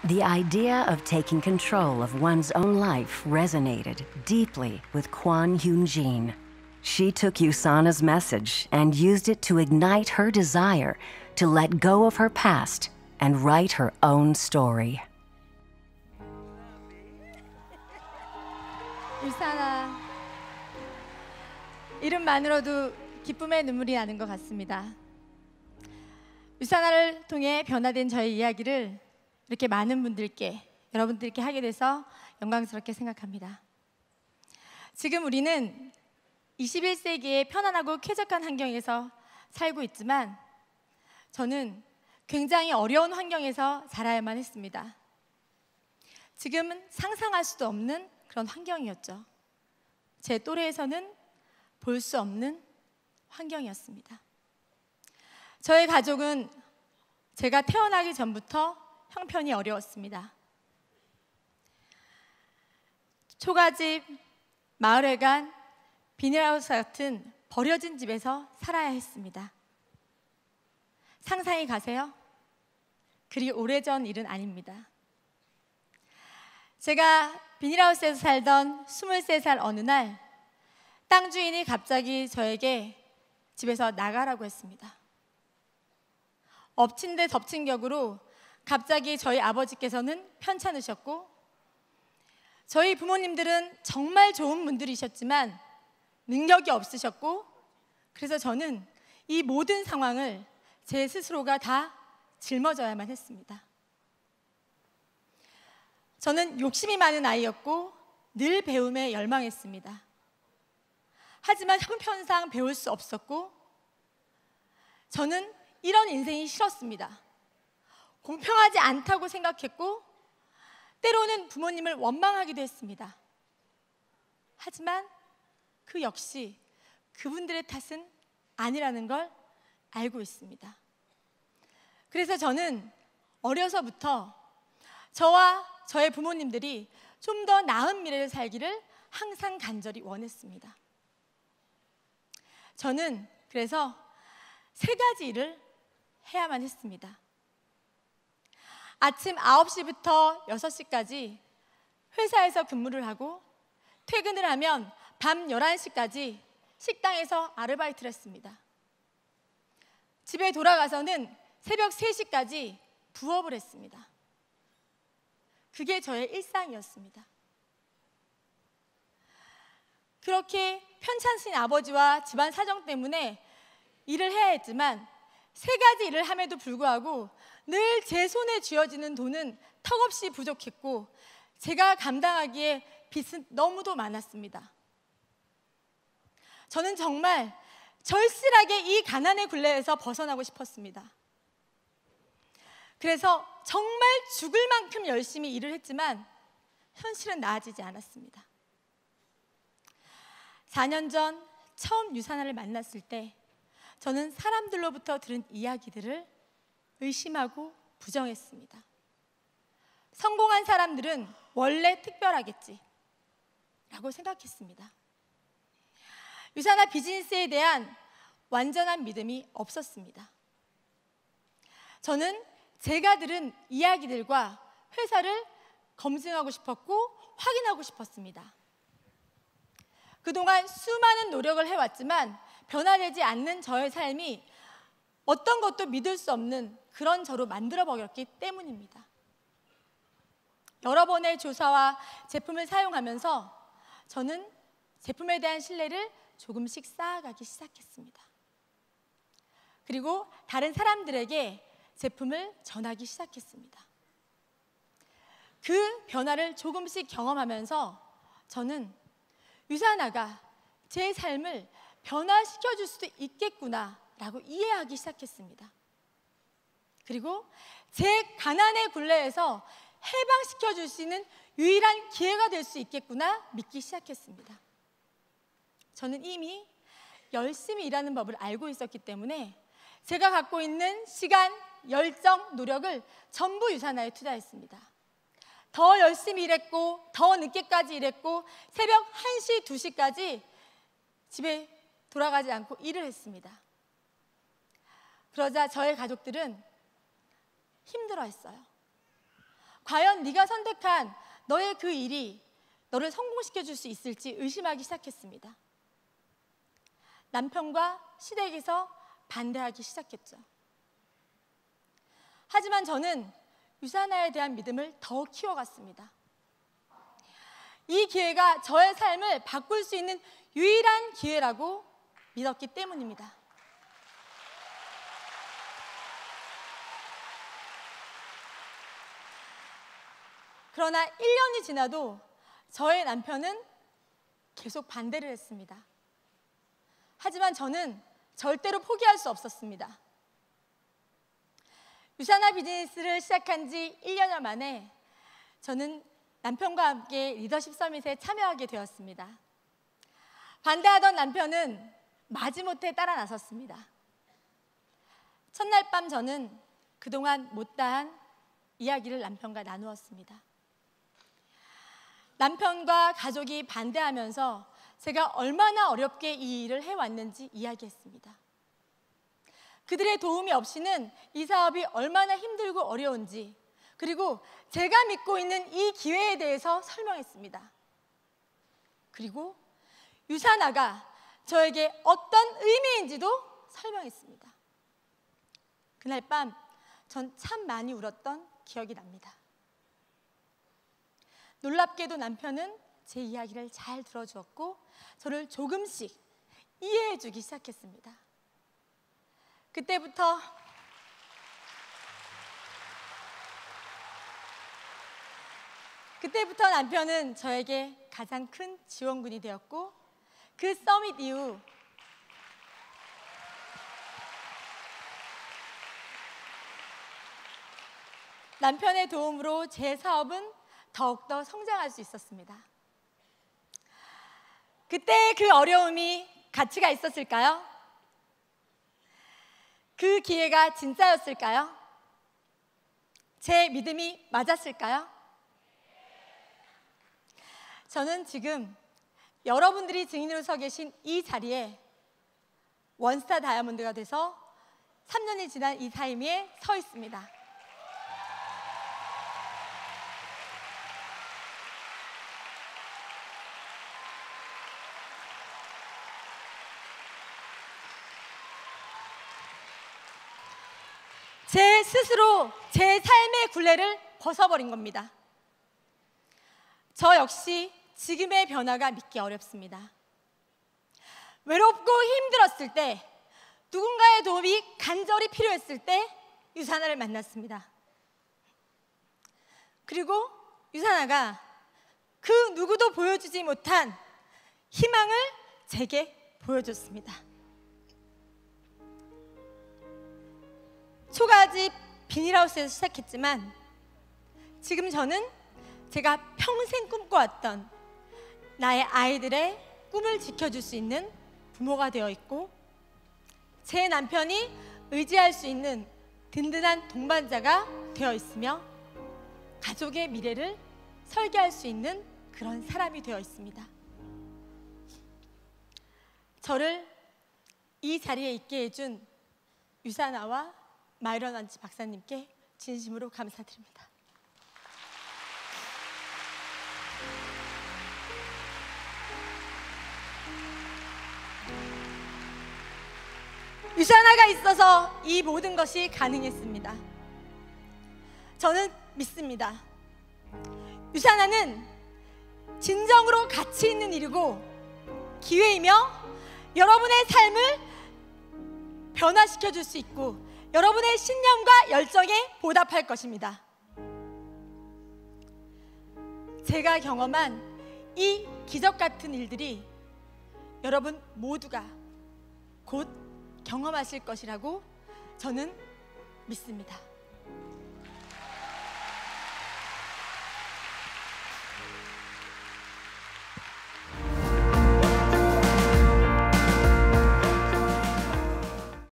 The idea of taking control of one's own life resonated deeply with Kwon Hyun-jin. She took Usana's message and used it to ignite her desire to let go of her past and write her own story. 유사나, 이름만으로도 기쁨의 눈물이 나는 것 같습니다. 유사나를 통해 변화된 저의 이야기를 이렇게 많은 분들께, 여러분들께 하게 돼서 영광스럽게 생각합니다. 지금 우리는 21세기의 편안하고 쾌적한 환경에서 살고 있지만 저는 굉장히 어려운 환경에서 자라야만 했습니다. 지금은 상상할 수도 없는 그런 환경이었죠. 제 또래에서는 볼 수 없는 환경이었습니다. 저의 가족은 제가 태어나기 전부터 형편이 어려웠습니다. 초가집, 마을회관, 비닐하우스 같은 버려진 집에서 살아야 했습니다. 상상이 가세요? 그리 오래전 일은 아닙니다. 제가 비닐하우스에서 살던 23살 어느 날 땅 주인이 갑자기 저에게 집에서 나가라고 했습니다. 엎친 데 덮친 격으로 갑자기 저희 아버지께서는 편찮으셨고, 저희 부모님들은 정말 좋은 분들이셨지만 능력이 없으셨고, 그래서 저는 이 모든 상황을 제 스스로가 다 짊어져야만 했습니다. 저는 욕심이 많은 아이였고 늘 배움에 열망했습니다. 하지만 형편상 배울 수 없었고, 저는 이런 인생이 싫었습니다. 공평하지 않다고 생각했고, 때로는 부모님을 원망하기도 했습니다. 하지만 그 역시 그분들의 탓은 아니라는 걸 알고 있습니다. 그래서 저는 어려서부터 저와 저의 부모님들이 좀 더 나은 미래를 살기를 항상 간절히 원했습니다. 저는 그래서 3가지 일을 해야만 했습니다. 아침 9시부터 6시까지 회사에서 근무를 하고, 퇴근을 하면 밤 11시까지 식당에서 아르바이트를 했습니다. 집에 돌아가서는 새벽 3시까지 부업을 했습니다. 그게 저의 일상이었습니다. 그렇게 편찮으신 아버지와 집안 사정 때문에 일을 해야 했지만 3가지 일을 함에도 불구하고 늘 제 손에 쥐어지는 돈은 턱없이 부족했고, 제가 감당하기에 빚은 너무도 많았습니다. 저는 정말 절실하게 이 가난의 굴레에서 벗어나고 싶었습니다. 그래서 정말 죽을 만큼 열심히 일을 했지만 현실은 나아지지 않았습니다. 4년 전 처음 유사나를 만났을 때 저는 사람들로부터 들은 이야기들을 의심하고 부정했습니다. 성공한 사람들은 원래 특별하겠지 라고 생각했습니다. 유사나 비즈니스에 대한 완전한 믿음이 없었습니다. 저는 제가 들은 이야기들과 회사를 검증하고 싶었고 확인하고 싶었습니다. 그동안 수많은 노력을 해왔지만 변화되지 않는 저의 삶이 어떤 것도 믿을 수 없는 그런 저로 만들어버렸기 때문입니다. 여러 번의 조사와 제품을 사용하면서 저는 제품에 대한 신뢰를 조금씩 쌓아가기 시작했습니다. 그리고 다른 사람들에게 제품을 전하기 시작했습니다. 그 변화를 조금씩 경험하면서 저는 유사나가 제 삶을 변화시켜줄 수도 있겠구나라고 이해하기 시작했습니다. 그리고 제 가난의 굴레에서 해방시켜줄 수 있는 유일한 기회가 될 수 있겠구나 믿기 시작했습니다. 저는 이미 열심히 일하는 법을 알고 있었기 때문에 제가 갖고 있는 시간, 열정, 노력을 전부 유사나에 투자했습니다. 더 열심히 일했고 더 늦게까지 일했고 새벽 1시, 2시까지 집에 돌아가지 않고 일을 했습니다. 그러자 저의 가족들은 힘들어했어요. 과연 네가 선택한 너의 그 일이 너를 성공시켜 줄 수 있을지 의심하기 시작했습니다. 남편과 시댁에서 반대하기 시작했죠. 하지만 저는 유산화에 대한 믿음을 더 키워갔습니다. 이 기회가 저의 삶을 바꿀 수 있는 유일한 기회라고 믿었기 때문입니다. 그러나 1년이 지나도 저의 남편은 계속 반대를 했습니다. 하지만 저는 절대로 포기할 수 없었습니다. 유산화 비즈니스를 시작한 지 1년여 만에 저는 남편과 함께 리더십 서밋에 참여하게 되었습니다. 반대하던 남편은 마지못해 따라 나섰습니다. 첫날 밤 저는 그동안 못다한 이야기를 남편과 나누었습니다. 남편과 가족이 반대하면서 제가 얼마나 어렵게 이 일을 해왔는지 이야기했습니다. 그들의 도움이 없이는 이 사업이 얼마나 힘들고 어려운지, 그리고 제가 믿고 있는 이 기회에 대해서 설명했습니다. 그리고 유산화가 저에게 어떤 의미인지도 설명했습니다. 그날 밤 전 참 많이 울었던 기억이 납니다. 놀랍게도 남편은 제 이야기를 잘 들어주었고 저를 조금씩 이해해 주기 시작했습니다. 그때부터 남편은 저에게 가장 큰 지원군이 되었고, 그 서밋 이후 남편의 도움으로 제 사업은 더욱더 성장할 수 있었습니다. 그때 그 어려움이 가치가 있었을까요? 그 기회가 진짜였을까요? 제 믿음이 맞았을까요? 저는 지금 여러분들이 증인으로 서 계신 이 자리에 원스타 다이아몬드가 돼서 3년이 지난 이 타이밍에 서 있습니다. 제 스스로 제 삶의 굴레를 벗어버린 겁니다. 저 역시 지금의 변화가 믿기 어렵습니다. 외롭고 힘들었을 때, 누군가의 도움이 간절히 필요했을 때 유산화를 만났습니다. 그리고 유산화가 그 누구도 보여주지 못한 희망을 제게 보여줬습니다. 초가집 비닐하우스에서 시작했지만 지금 저는 제가 평생 꿈꿔왔던 나의 아이들의 꿈을 지켜줄 수 있는 부모가 되어 있고, 제 남편이 의지할 수 있는 든든한 동반자가 되어 있으며, 가족의 미래를 설계할 수 있는 그런 사람이 되어 있습니다. 저를 이 자리에 있게 해준 유산화와 마이런 완치 박사님께 진심으로 감사드립니다. 유산화가 있어서 이 모든 것이 가능했습니다. 저는 믿습니다. 유산화는 진정으로 가치 있는 일이고 기회이며, 여러분의 삶을 변화시켜 줄 수 있고 여러분의 신념과 열정에 보답할 것입니다. 제가 경험한 이 기적 같은 일들이 여러분 모두가 곧 경험하실 것이라고 저는 믿습니다.